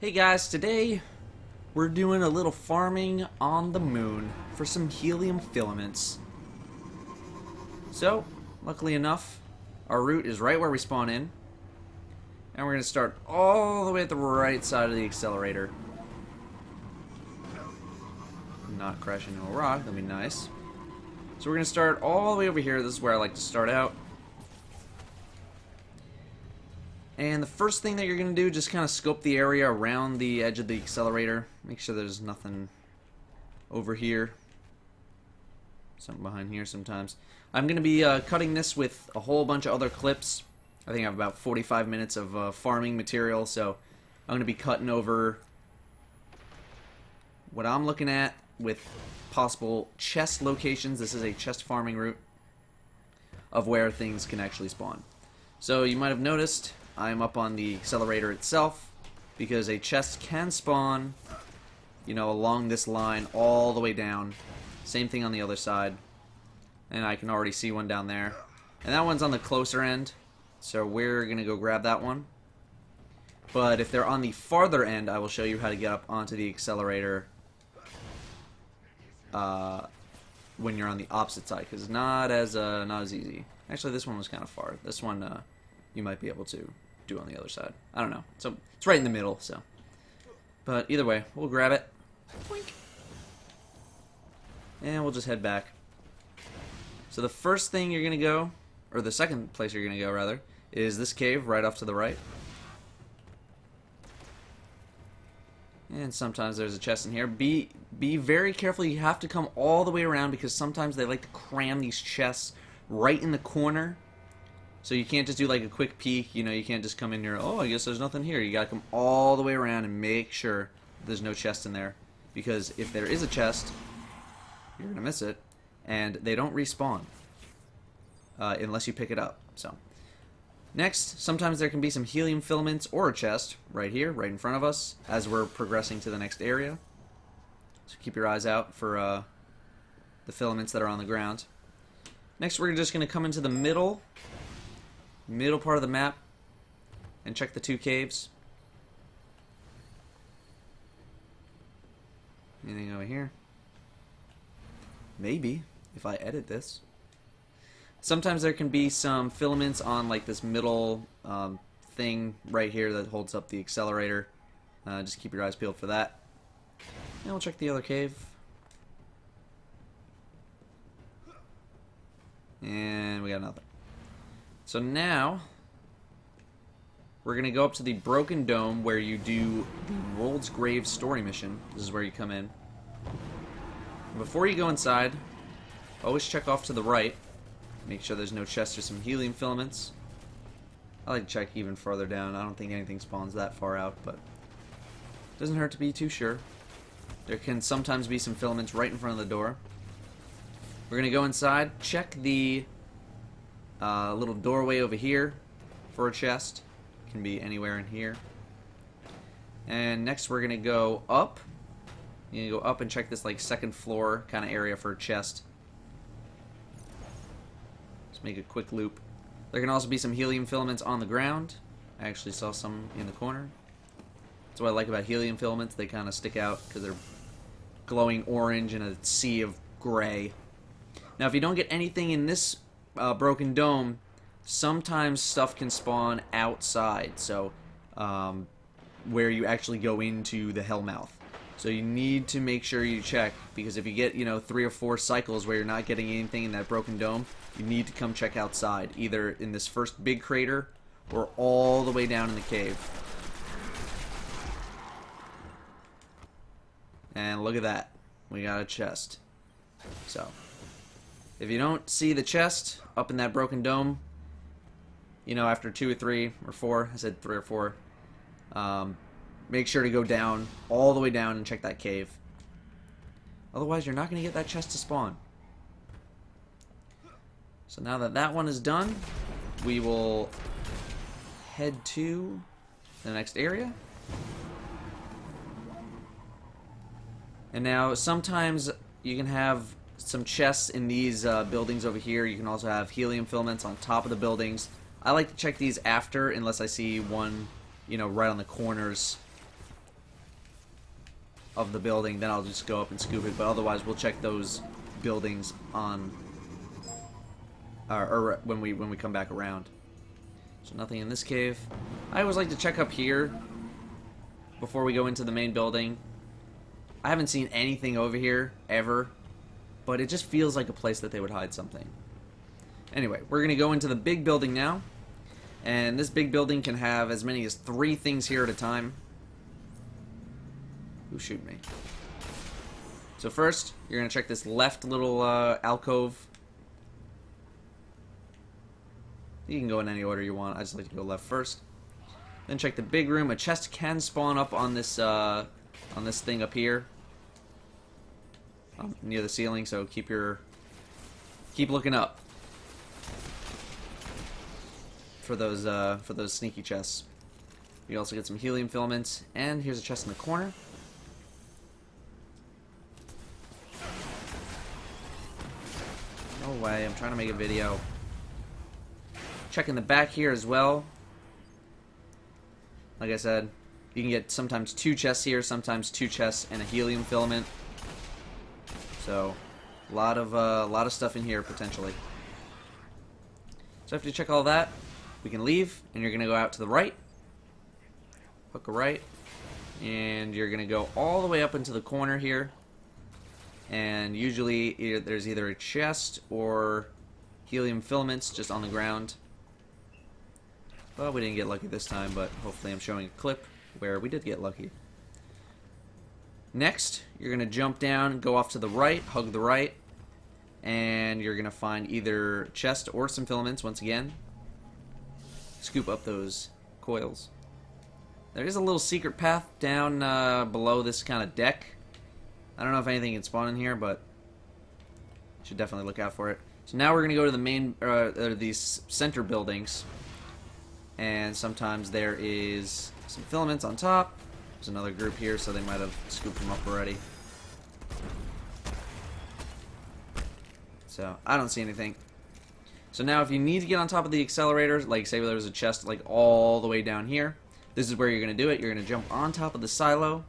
Hey guys, today we're doing a little farming on the moon for some helium filaments. So, luckily enough, our route is right where we spawn in. And we're going to start all the way at the right side of the accelerator. Not crash into a rock, that'd be nice. So we're going to start all the way over here. This is where I like to start out. And the first thing that you're going to do, just kind of scope the area around the edge of the accelerator. Make sure there's nothing over here. Something behind here sometimes. I'm going to be cutting this with a whole bunch of other clips. I think I have about 45 minutes of farming material, so I'm going to be cutting over what I'm looking at with possible chest locations. This is a chest farming route of where things can actually spawn. So you might have noticed I'm up on the accelerator itself because a chest can spawn, you know, along this line all the way down. Same thing on the other side. And I can already see one down there. And that one's on the closer end, so we're going to go grab that one. But if they're on the farther end, I will show you how to get up onto the accelerator when you're on the opposite side, because it's not as easy. Actually, this one was kind of far. This one you might be able to do on the other side. I don't know. So it's right in the middle. So, but either way, we'll grab it. Boink. And we'll just head back. So the first thing you're gonna go, or the second place you're gonna go rather, is this cave right off to the right. And sometimes there's a chest in here. Be very careful. You have to come all the way around because sometimes they like to cram these chests right in the corner. So you can't just do like a quick peek. You know, you can't just come in here, oh, I guess there's nothing here. You gotta come all the way around and make sure there's no chest in there. Because if there is a chest, you're gonna miss it. And they don't respawn unless you pick it up. So next, sometimes there can be some helium filaments or a chest right here, right in front of us, as we're progressing to the next area. So keep your eyes out for the filaments that are on the ground. Next, we're just going to come into the middle part of the map and check the two caves. Anything over here? Maybe, if I edit this. Sometimes there can be some filaments on like this middle thing right here that holds up the accelerator. Just keep your eyes peeled for that. And we'll check the other cave. And we got nothing. So now we're going to go up to the broken dome where you do the World's Grave story mission. This is where you come in. Before you go inside, always check off to the right. Make sure there's no chest or some helium filaments. I like to check even farther down. I don't think anything spawns that far out, but it doesn't hurt to be too sure. There can sometimes be some filaments right in front of the door. We're going to go inside, check the little doorway over here for a chest. It can be anywhere in here. And next we're going to go up. You go up and check this like second floor kind of area for a chest. Just make a quick loop. There can also be some helium filaments on the ground. I actually saw some in the corner. That's what I like about helium filaments. They kind of stick out because they're glowing orange in a sea of gray. Now if you don't get anything in this broken dome, sometimes stuff can spawn outside. So where you actually go into the hellmouth. So you need to make sure you check, because if you get, you know, 3 or 4 cycles where you're not getting anything in that broken dome, you need to come check outside, either in this first big crater or all the way down in the cave. And look at that. We got a chest. So if you don't see the chest up in that broken dome, you know, after 2 or 3 or 4, I said 3 or 4, make sure to go down, all the way down, and check that cave. Otherwise, you're not going to get that chest to spawn. So now that that one is done, we will head to the next area. And now, sometimes you can have some chests in these buildings over here. You can also have helium filaments on top of the buildings. I like to check these after, unless I see one, you know, right on the corners of the building, then I'll just go up and scoop it. But otherwise, we'll check those buildings on, or when we come back around. So nothing in this cave. I always like to check up here before we go into the main building. I haven't seen anything over here ever, but it just feels like a place that they would hide something. Anyway, we're gonna go into the big building now, and this big building can have as many as 3 things here at a time. Who shoot me? So first, you're gonna check this left little alcove. You can go in any order you want. I just like to go left first. Then check the big room. A chest can spawn up on this thing up here, near the ceiling. So keep looking up for those sneaky chests. You also get some helium filaments, and here's a chest in the corner. No way! I'm trying to make a video. Checking the back here as well. Like I said, you can get sometimes 2 chests here, sometimes 2 chests and a helium filament. So, a lot of stuff in here potentially. So after you check all that, we can leave, and you're gonna go out to the right, hook a right, and you're gonna go all the way up into the corner here. And usually there's either a chest or helium filaments just on the ground. Well, we didn't get lucky this time, but hopefully I'm showing a clip where we did get lucky. Next, you're going to jump down, go off to the right, hug the right, and you're going to find either chest or some filaments once again. Scoop up those coils. There is a little secret path down below this kind of deck. I don't know if anything can spawn in here, but should definitely look out for it. So now we're going to go to the main, these center buildings. And sometimes there is some filaments on top. There's another group here, so they might have scooped them up already. So, I don't see anything. So now if you need to get on top of the accelerators, like say there was a chest like all the way down here, this is where you're going to do it. You're going to jump on top of the silo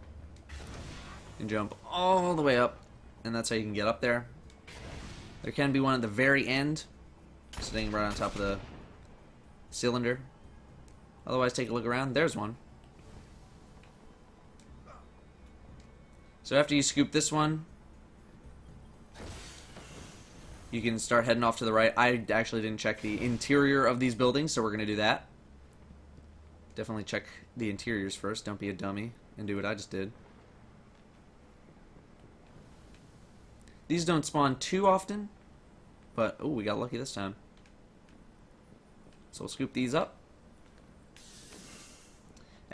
and jump all the way up, and that's how you can get up there. There can be one at the very end, sitting right on top of the cylinder. Otherwise, take a look around. There's one. So after you scoop this one, you can start heading off to the right. I actually didn't check the interior of these buildings, so we're going to do that. Definitely check the interiors first. Don't be a dummy and do what I just did. These don't spawn too often, but oh, we got lucky this time. So we'll scoop these up.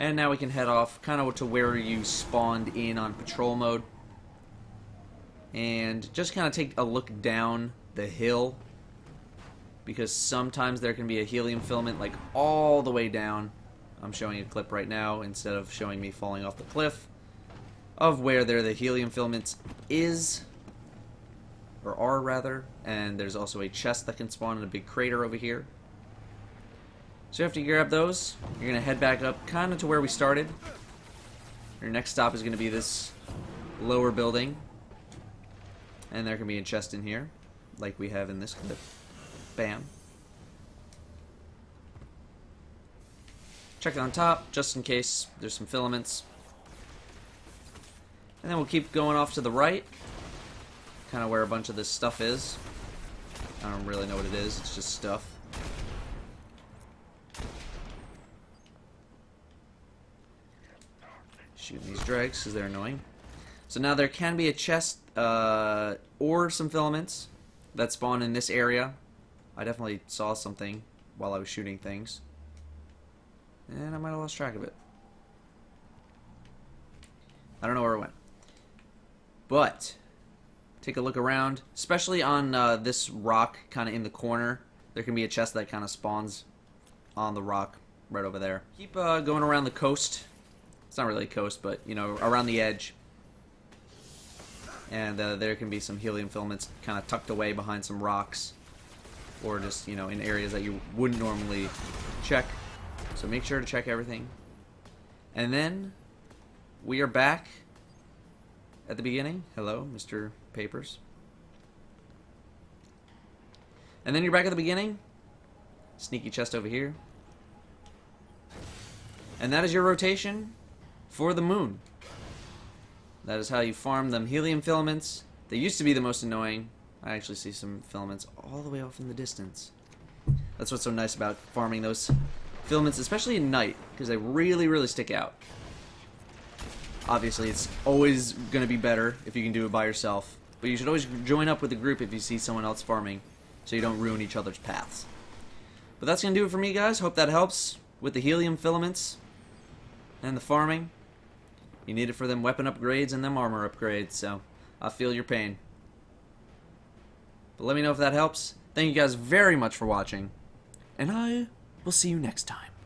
And now we can head off kind of to where you spawned in on patrol mode. And just kind of take a look down the hill, because sometimes there can be a helium filament like all the way down. I'm showing a clip right now instead of showing me falling off the cliff of where the helium filaments is, or are rather. And there's also a chest that can spawn in a big crater over here. So after you grab those, you're going to head back up kind of to where we started. Your next stop is going to be this lower building. And there can be a chest in here, like we have in this clip. Bam. Check it on top, just in case there's some filaments. And then we'll keep going off to the right, kind of where a bunch of this stuff is. I don't really know what it is, it's just stuff. Shooting these dregs because they're annoying. So now there can be a chest or some filaments that spawn in this area. I definitely saw something while I was shooting things, and I might have lost track of it. I don't know where it went. But take a look around, especially on this rock kind of in the corner. There can be a chest that kind of spawns on the rock right over there. Keep going around the coast. It's not really a coast, but, you know, around the edge. And there can be some helium filaments kind of tucked away behind some rocks. Or just, you know, in areas that you wouldn't normally check. So make sure to check everything. And then we are back at the beginning. Hello, Mr. Papers. And then you're back at the beginning. Sneaky chest over here. And that is your rotation for the moon. That is how you farm them helium filaments. They used to be the most annoying. I actually see some filaments all the way off in the distance. That's what's so nice about farming those filaments, especially at night, because they really, really stick out. Obviously, it's always going to be better if you can do it by yourself, but you should always join up with a group if you see someone else farming, so you don't ruin each other's paths. But that's going to do it for me, guys. Hope that helps with the helium filaments and the farming. You need it for them weapon upgrades and them armor upgrades, so I feel your pain. But let me know if that helps. Thank you guys very much for watching, and I will see you next time.